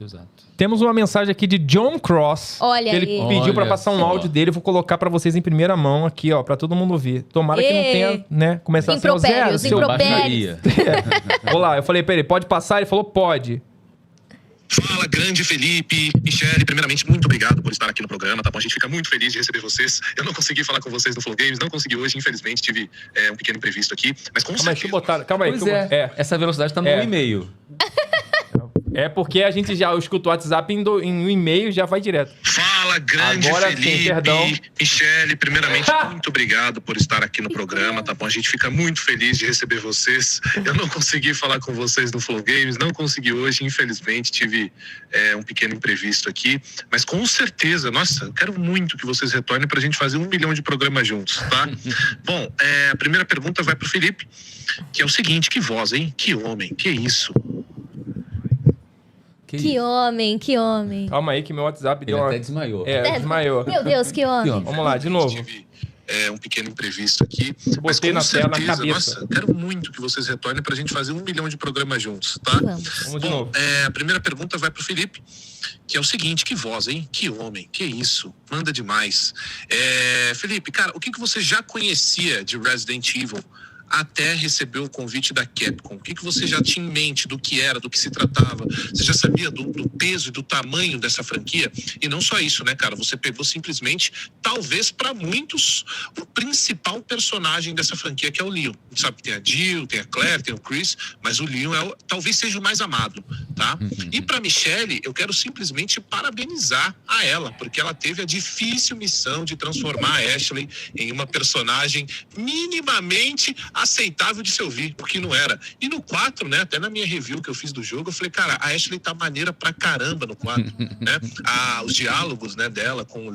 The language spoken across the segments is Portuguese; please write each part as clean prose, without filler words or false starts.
Exato. Temos uma mensagem aqui de John Cross. Olha que ele aí. pediu pra Olha passar um só. áudio dele. Eu vou colocar pra vocês em primeira mão aqui, ó, pra todo mundo ouvir. Tomara que não tenha, né, começar assim, ó, Impropérios, Zé, seu... impropérios. Baixaria. Olá, eu falei pra ele, pode passar? Ele falou, pode. Fala, grande Felipe, Michele, primeiramente, muito obrigado por estar aqui no programa, tá bom? A gente fica muito feliz de receber vocês. Eu não consegui falar com vocês no Flow Games, não consegui hoje, infelizmente, tive um pequeno imprevisto aqui, mas com Calma aí, deixa eu botar... Calma aí. Pois deixa eu- essa velocidade tá no É. e-mail. É porque a gente já escuta o WhatsApp em um e-mail e já vai direto. Fala, grande Agora sim, Felipe, perdão. Michele, primeiramente, muito obrigado por estar aqui no programa, tá bom? A gente fica muito feliz de receber vocês. Eu não consegui falar com vocês no Flow Games, não consegui hoje, infelizmente, tive um pequeno imprevisto aqui, mas com certeza, nossa, eu quero muito que vocês retornem pra gente fazer 1 milhão de programas juntos, tá? Bom, a primeira pergunta vai pro Felipe, que é o seguinte, que voz, hein? Que homem, que isso? Que homem, que homem. Calma aí que meu WhatsApp Ele deu uma... até desmaiou. Desmaiou. Meu Deus, que homem. Vamos lá, de novo. Tive um pequeno imprevisto aqui. Mas Botei com na tela, na certeza, cabeça. nossa, eu quero muito que vocês retornem pra gente fazer 1 milhão de programas juntos, tá? Vamos. Vamos de novo. A primeira pergunta vai pro Felipe, que é o seguinte, que voz, hein? Que homem, que isso? Manda demais. Felipe, cara, o que você já conhecia de Resident Evil até receber o convite da Capcom? O que você já tinha em mente do que era, do que se tratava? Você já sabia do peso e do tamanho dessa franquia? E não só isso, né, cara? Você pegou simplesmente, talvez para muitos, o principal personagem dessa franquia, que é o Leon. A gente sabe que tem a Jill, tem a Claire, tem o Chris, mas o Leon talvez seja o mais amado, tá? E para Michelle, eu quero simplesmente parabenizar a ela, porque ela teve a difícil missão de transformar a Ashley em uma personagem minimamente aceitável de se ouvir, porque não era. E no 4, né, até na minha review que eu fiz do jogo, eu falei, cara, a Ashley tá maneira pra caramba no 4, né? Os diálogos, né, dela com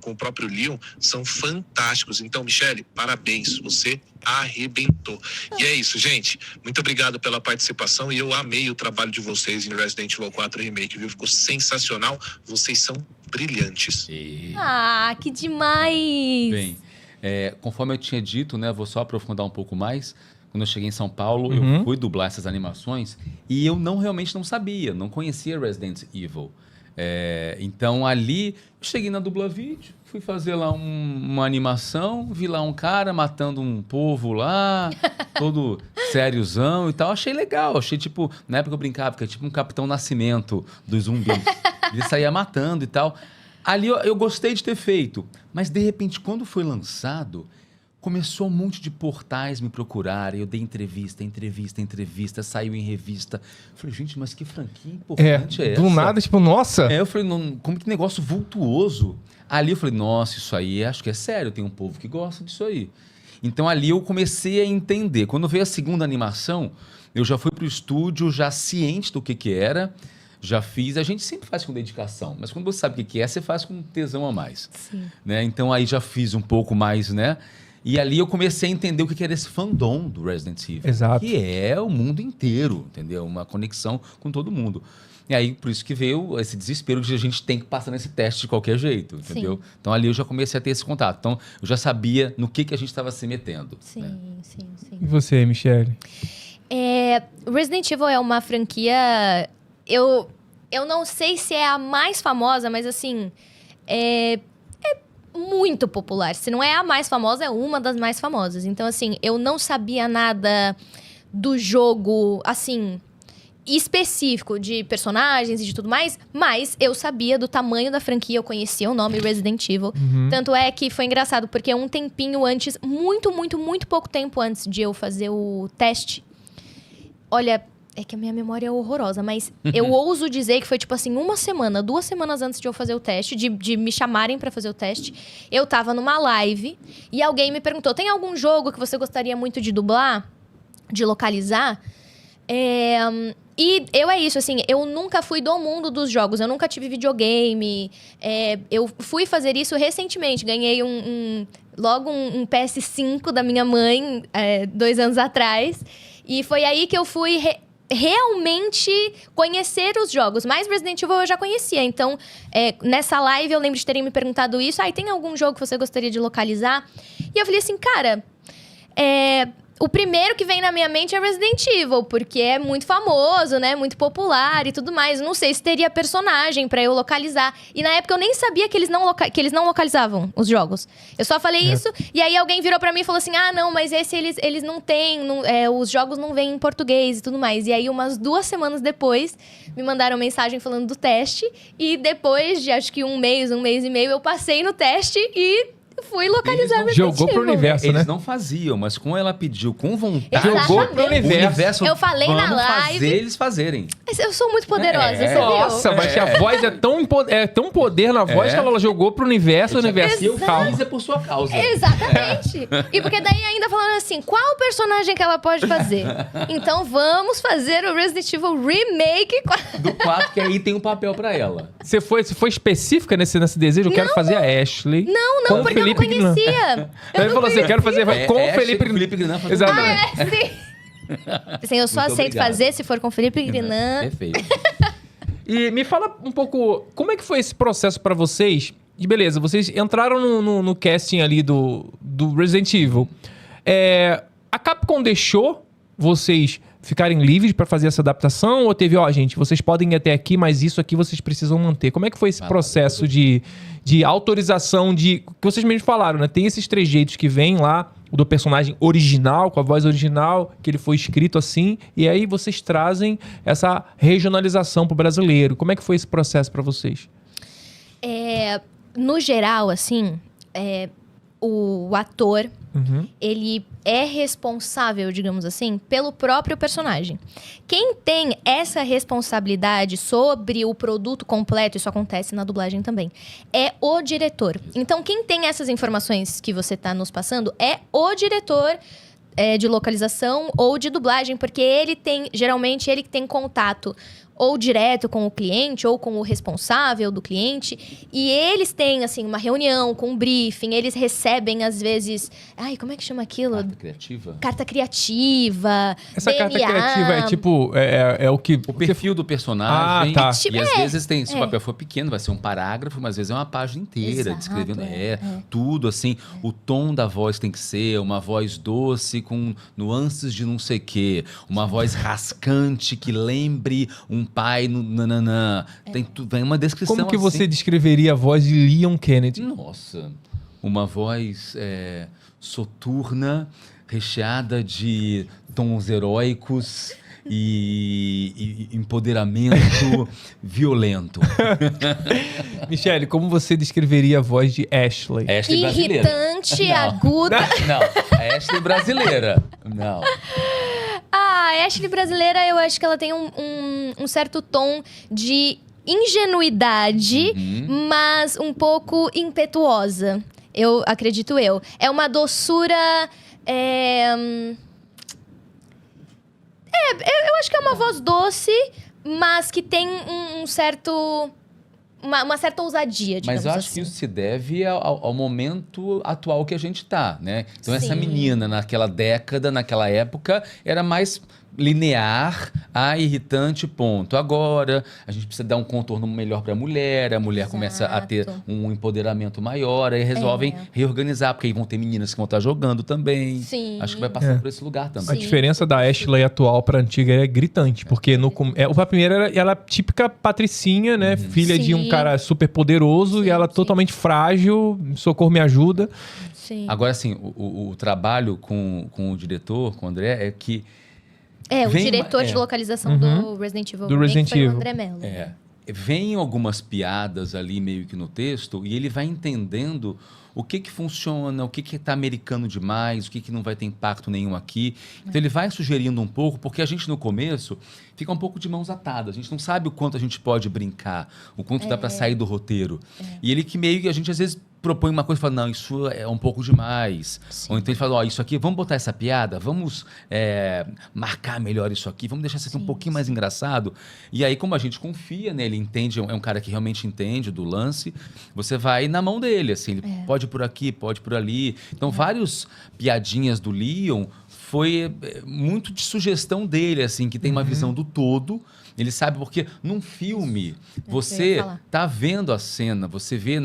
o próprio Leon são fantásticos. Então, Michelle, parabéns, você arrebentou. E é isso, gente. Muito obrigado pela participação e eu amei o trabalho de vocês em Resident Evil 4 Remake, viu? Ficou sensacional. Vocês são brilhantes. Ah, que demais. Bem, conforme eu tinha dito, né, vou só aprofundar um pouco mais. Quando eu cheguei em São Paulo, eu fui dublar essas animações e eu realmente não sabia, não conhecia Resident Evil. Então ali, eu cheguei na Dublavídeo, fui fazer lá uma animação, vi lá um cara matando um povo lá, todo sériozão e tal. Achei legal, achei tipo, na época eu brincava, que é tipo um Capitão Nascimento dos zumbis. Ele saía matando e tal. Ali eu gostei de ter feito, mas de repente, quando foi lançado, começou um monte de portais me procurarem. Eu dei entrevista, saiu em revista. Eu falei, gente, mas que franquia importante é essa? Do nada, tipo, nossa. Eu falei, não, como que negócio vultuoso. Ali eu falei, nossa, isso aí acho que é sério, tem um povo que gosta disso aí. Então ali eu comecei a entender. Quando veio a segunda animação, eu já fui pro estúdio, já ciente do que era. Já fiz, a gente sempre faz com dedicação, mas quando você sabe o que é, você faz com tesão a mais. Sim. Né? Então aí já fiz um pouco mais, né? E ali eu comecei a entender o que era esse fandom do Resident Evil. Exato. Que é o mundo inteiro, entendeu? Uma conexão com todo mundo. E aí, por isso que veio esse desespero de a gente tem que passar nesse teste de qualquer jeito, entendeu? Sim. Então ali eu já comecei a ter esse contato. Então eu já sabia no que a gente estava se metendo. Sim, Né? sim. E você, Michele? Resident Evil é uma franquia... Eu não sei se é a mais famosa, mas assim... É muito popular. Se não é a mais famosa, é uma das mais famosas. Então, assim, eu não sabia nada do jogo, assim... específico de personagens e de tudo mais, mas eu sabia do tamanho da franquia, eu conhecia o nome Resident Evil. Tanto é que foi engraçado, porque um tempinho antes, muito pouco tempo antes de eu fazer o teste, olha, é que a minha memória é horrorosa, mas eu ouso dizer que foi tipo assim, 1 semana, 2 semanas antes de eu fazer o teste, de me chamarem pra fazer o teste, eu tava numa live e alguém me perguntou, tem algum jogo que você gostaria muito de dublar? De localizar? E é isso, assim, eu nunca fui do mundo dos jogos, eu nunca tive videogame, eu fui fazer isso recentemente, ganhei logo um PS5 da minha mãe, 2 anos atrás, e foi aí que eu fui realmente conhecer os jogos, mas Resident Evil eu já conhecia, então nessa live eu lembro de terem me perguntado isso, tem algum jogo que você gostaria de localizar? E eu falei assim, cara, o primeiro que vem na minha mente é Resident Evil, porque é muito famoso, né? Muito popular e tudo mais. Não sei se teria personagem pra eu localizar. E na época eu nem sabia que eles não localizavam os jogos. Eu só falei isso, e aí alguém virou pra mim e falou assim, não, mas esse eles não têm, os jogos não vêm em português e tudo mais. E aí umas 2 semanas depois, me mandaram mensagem falando do teste, e depois de acho que um mês e meio, eu passei no teste e fui localizar Resident Evil. Jogou pro universo, né? Eles não faziam, mas como ela pediu com vontade... Jogou pro universo. Eu falei na live... fazer eles fazerem. Eu sou muito poderosa, você viu? Nossa, mas a voz é tão poder na voz que ela jogou pro universo. O universo eu fiz por sua causa. Exatamente. E porque daí ainda falando assim, qual personagem que ela pode fazer? Então vamos fazer o Resident Evil Remake. Do 4, que aí tem um papel pra ela. Você foi específica nesse desejo? Eu quero fazer a Ashley. Não, porque eu não conhecia. Ele falou assim, eu quero fazer com o Felipe Grinan. Exatamente. Sim. Assim, eu só Muito aceito obrigado. fazer se for com o Felipe Grinan. Perfeito. E me fala um pouco, como é que foi esse processo pra vocês? E beleza, vocês entraram no casting ali do Resident Evil. A Capcom deixou vocês ficarem livres pra fazer essa adaptação? Ou teve, gente, vocês podem ir até aqui, mas isso aqui vocês precisam manter? Como é que foi esse processo de autorização que vocês mesmos falaram, né? Tem esses trejeitos que vêm lá, o do personagem original, com a voz original, que ele foi escrito assim, e aí vocês trazem essa regionalização pro brasileiro. Como é que foi esse processo pra vocês? No geral, assim, o ator, ele é responsável, digamos assim, pelo próprio personagem. Quem tem essa responsabilidade sobre o produto completo, isso acontece na dublagem também, é o diretor. Então, quem tem essas informações que você está nos passando é o diretor de localização ou de dublagem, porque geralmente ele tem contato ou direto com o cliente, ou com o responsável do cliente. E eles têm, assim, uma reunião com um briefing. Eles recebem, às vezes... como é que chama aquilo? Carta criativa? Carta criativa, Essa DNA. carta criativa é tipo... É o que... O perfil do personagem. Tá. E às vezes tem... Se o papel for pequeno, vai ser um parágrafo, mas às vezes é uma página inteira, descrevendo tudo, assim. O tom da voz tem que ser uma voz doce, com nuances de não sei o quê. Uma voz rascante que lembre um pai no nananã. Tem uma descrição. Como que assim. você descreveria a voz de Leon Kennedy? Nossa, uma voz soturna, recheada de tons heróicos e empoderamento violento. Michele, como você descreveria a voz de Ashley? Ashley brasileira. Irritante, aguda. Não, Ashley brasileira. Não. A Ashley brasileira, eu acho que ela tem um certo tom de ingenuidade, mas um pouco impetuosa. Acredito eu. É uma doçura... eu acho que é uma voz doce, mas que tem um certo... Uma certa ousadia, digamos assim. Mas eu acho que isso se deve ao momento atual que a gente tá, né? Então essa menina, naquela década, naquela época, era mais linear, irritante, ponto. Agora, a gente precisa dar um contorno melhor para a mulher começa a ter um empoderamento maior, aí resolvem reorganizar, porque aí vão ter meninas que vão estar jogando também. Sim. Acho que vai passar por esse lugar também. A diferença da Ashley atual pra antiga é gritante, porque a primeira ela é típica patricinha, né? Filha de um cara super poderoso e ela totalmente frágil, socorro me ajuda. Sim. Agora, assim, o trabalho com o diretor, com o André, é que o diretor de localização do Resident Evil. Do Resident foi Evil. o André Mello. Vem algumas piadas ali meio que no texto e ele vai entendendo o que funciona, o que tá americano demais, o que não vai ter impacto nenhum aqui. Então ele vai sugerindo um pouco, porque a gente no começo fica um pouco de mãos atadas. A gente não sabe o quanto a gente pode brincar, o quanto dá para sair do roteiro. E ele que meio que a gente às vezes propõe uma coisa e fala, não, isso é um pouco demais. Sim. Ou então ele fala, isso aqui, vamos botar essa piada, vamos marcar melhor isso aqui, vamos deixar isso aqui um pouquinho mais engraçado. E aí, como a gente confia, né, ele entende, é um cara que realmente entende do lance, você vai na mão dele, assim, ele pode ir por aqui, pode ir por ali. Então, vários piadinhas do Leon foi muito de sugestão dele, assim, que tem uma visão do todo. Ele sabe porque num filme você tá vendo a cena, você vê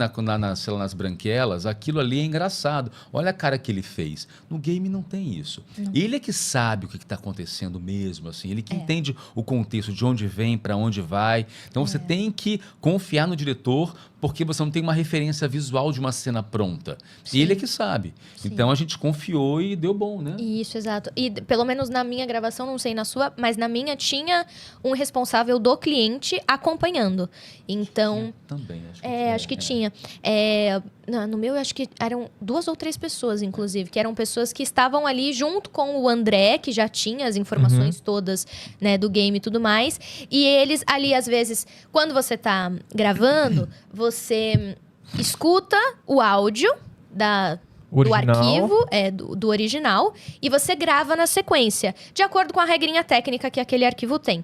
sei lá, nas branquelas, aquilo ali é engraçado. Olha a cara que ele fez. No game não tem isso. Ele é que sabe o que está acontecendo mesmo, assim. Ele que entende o contexto, de onde vem, para onde vai. Então você tem que confiar no diretor, porque você não tem uma referência visual de uma cena pronta. Sim. E ele é que sabe. Sim. Então a gente confiou e deu bom, né? Isso, exato. E pelo menos na minha gravação, não sei na sua, mas na minha tinha um responsável do cliente acompanhando. Então... Também, acho que tinha. No meu, acho que eram 2 ou 3 pessoas, inclusive, que eram pessoas que estavam ali junto com o André, que já tinha as informações todas, né, do game e tudo mais. E eles ali, às vezes, quando você tá gravando, você escuta o áudio do arquivo, do original, e você grava na sequência, de acordo com a regrinha técnica que aquele arquivo tem.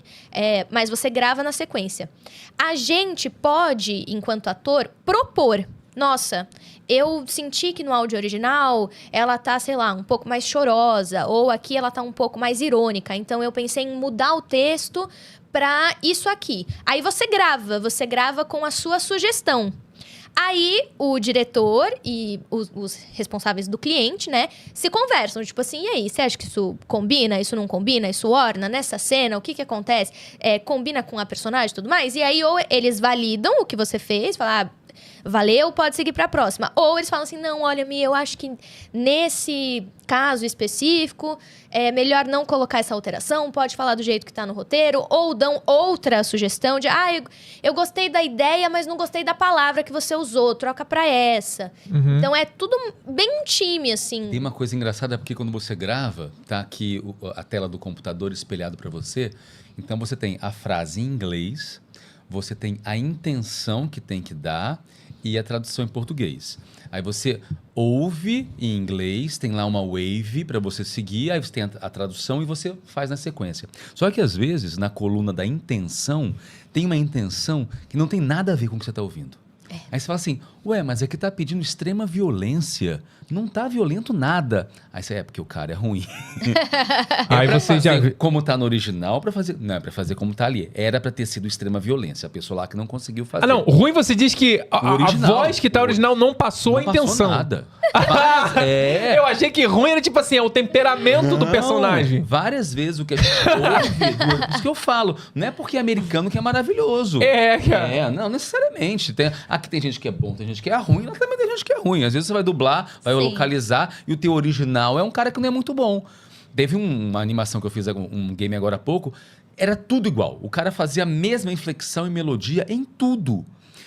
Mas você grava na sequência. A gente pode, enquanto ator, propor. Nossa, eu senti que no áudio original ela tá, sei lá, um pouco mais chorosa, ou aqui ela tá um pouco mais irônica. Então eu pensei em mudar o texto pra isso aqui. Aí você grava com a sua sugestão. Aí, o diretor e os responsáveis do cliente, né, se conversam. Tipo assim, e aí, você acha que isso combina? Isso não combina? Isso orna nessa cena? O que acontece? Combina com a personagem e tudo mais? E aí, ou eles validam o que você fez, falam, valeu, pode seguir pra próxima. Ou eles falam assim, não, olha, Mia, eu acho que nesse caso específico é melhor não colocar essa alteração, pode falar do jeito que tá no roteiro, ou dão outra sugestão de, eu gostei da ideia, mas não gostei da palavra que você usou, troca pra essa. Então é tudo bem um time, assim. Tem uma coisa engraçada, porque quando você grava, tá aqui a tela do computador espelhado pra você, então você tem a frase em inglês, você tem a intenção que tem que dar e a tradução em português. Aí você ouve em inglês, tem lá uma wave para você seguir, aí você tem a tradução e você faz na sequência. Só que às vezes, na coluna da intenção, tem uma intenção que não tem nada a ver com o que você está ouvindo. Aí você fala assim, ué, mas aqui tá pedindo extrema violência. Não tá violento nada. Aí você, porque o cara é ruim. Aí você já como tá no original, não é pra fazer como tá ali. Era pra ter sido extrema violência. A pessoa lá que não conseguiu fazer. Não, ruim você diz que a voz que tá original não passou a intenção. Não passou nada. Eu achei que ruim era tipo assim, é o temperamento do personagem. Várias vezes o que a gente ouve, por isso que eu falo, não é porque é americano que é maravilhoso. Cara. Não necessariamente. Aqui tem gente que é bom, tem gente que é ruim, lá também tem gente que é ruim. Às vezes você vai dublar, vai localizar e o teu original é um cara que não é muito bom. Teve uma animação que eu fiz, um game agora há pouco, era tudo igual. O cara fazia a mesma inflexão e melodia em tudo.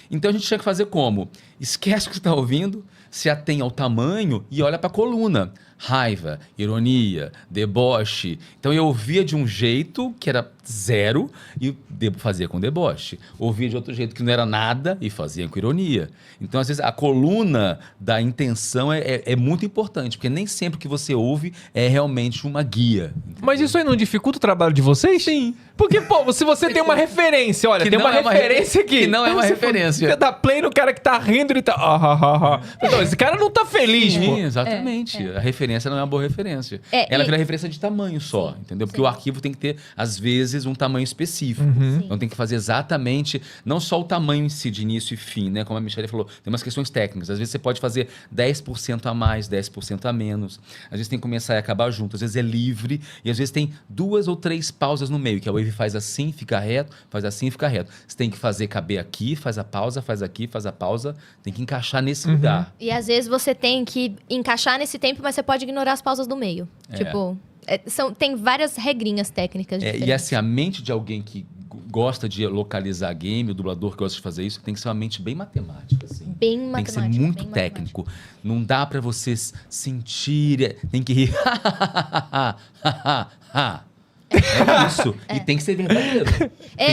Então a gente tinha que fazer como? Esquece o que você está ouvindo, se atém ao tamanho e olha para a coluna. Raiva, ironia, deboche. Então eu ouvia de um jeito que era 0 e fazia com deboche. Ouvia de outro jeito que não era nada e fazia com ironia. Então, às vezes, a coluna da intenção é muito importante, porque nem sempre que você ouve é realmente uma guia. Entendeu? Mas isso aí não dificulta o trabalho de vocês? Sim. Porque, pô, se você tem uma referência, olha, tem uma referência aqui. Que não é uma referência. Você dá play no cara que tá rindo e tá... Então, esse cara não tá feliz, pô. Sim, exatamente. A referência não é uma boa referência. Ela vira referência de tamanho só, entendeu? Porque o arquivo tem que ter, às vezes, um tamanho específico. Então tem que fazer exatamente, não só o tamanho em si, de início e fim, né? Como a Michelle falou, tem umas questões técnicas. Às vezes você pode fazer 10% a mais, 10% a menos. Às vezes tem que começar e acabar junto. Às vezes é livre. E às vezes tem 2 ou 3 pausas no meio, que a wave faz assim, fica reto, faz assim, fica reto. Você tem que fazer caber aqui, faz a pausa, faz aqui, faz a pausa. Tem que encaixar nesse lugar. E às vezes você tem que encaixar nesse tempo, mas você pode ignorar as pausas do meio. Tipo, tem várias regrinhas técnicas diferentes. E assim, a mente de alguém que gosta de localizar game, o dublador que gosta de fazer isso, tem que ser uma mente bem matemática, assim. Bem matemática. Tem que ser muito técnico. Não dá pra você sentir... Tem que rir. É isso. E tem que ser verdadeiro.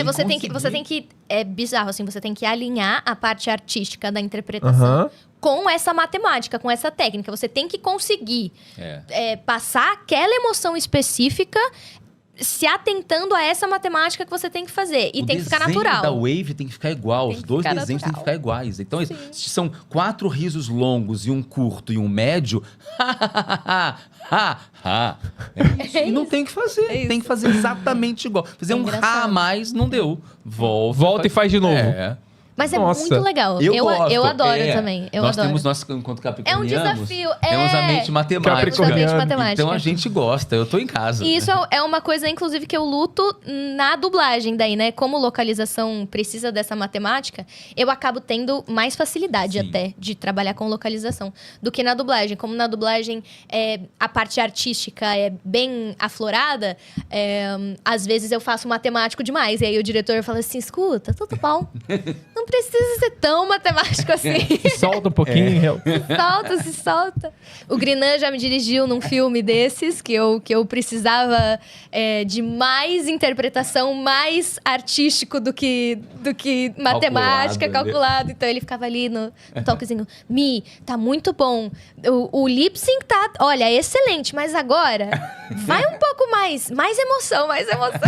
Você tem que... É bizarro, assim. Você tem que alinhar a parte artística da interpretação com essa matemática, com essa técnica. Você tem que conseguir passar aquela emoção específica se atentando a essa matemática que você tem que fazer. E o tem que ficar desenho natural. da Wave tem que ficar igual. Tem Os que dois ficar desenhos têm que natural. ficar iguais. Então, se são 4 risos longos e um curto e um médio... E não tem que fazer. É isso. Tem que fazer exatamente igual. Fazer É um engraçado. a mais, não deu. Volta e faz de novo. Mas é Nossa. muito legal. Eu gosto. adoro também. Eu nós adoro. temos, enquanto capricornianos... desafio, Temos a mente matemática. Capricorniano. matemática. Então a gente gosta. Eu tô em casa. E isso é uma coisa, inclusive, que eu luto na dublagem daí, né? Como localização precisa dessa matemática, eu acabo tendo mais facilidade Sim. até de trabalhar com localização do que na dublagem. Como na dublagem a parte artística é bem aflorada, às vezes eu faço matemático demais. E aí o diretor fala assim, escuta, tudo bom. Não precisa ser tão matemático assim. Se solta um pouquinho. Se solta. O Grinan já me dirigiu num filme desses, que eu precisava de mais interpretação, mais artístico do que matemática, calculado. Então ele ficava ali no toquezinho. Mi, tá muito bom. O lip sync tá, olha, excelente, mas agora vai um pouco mais emoção, mais emoção.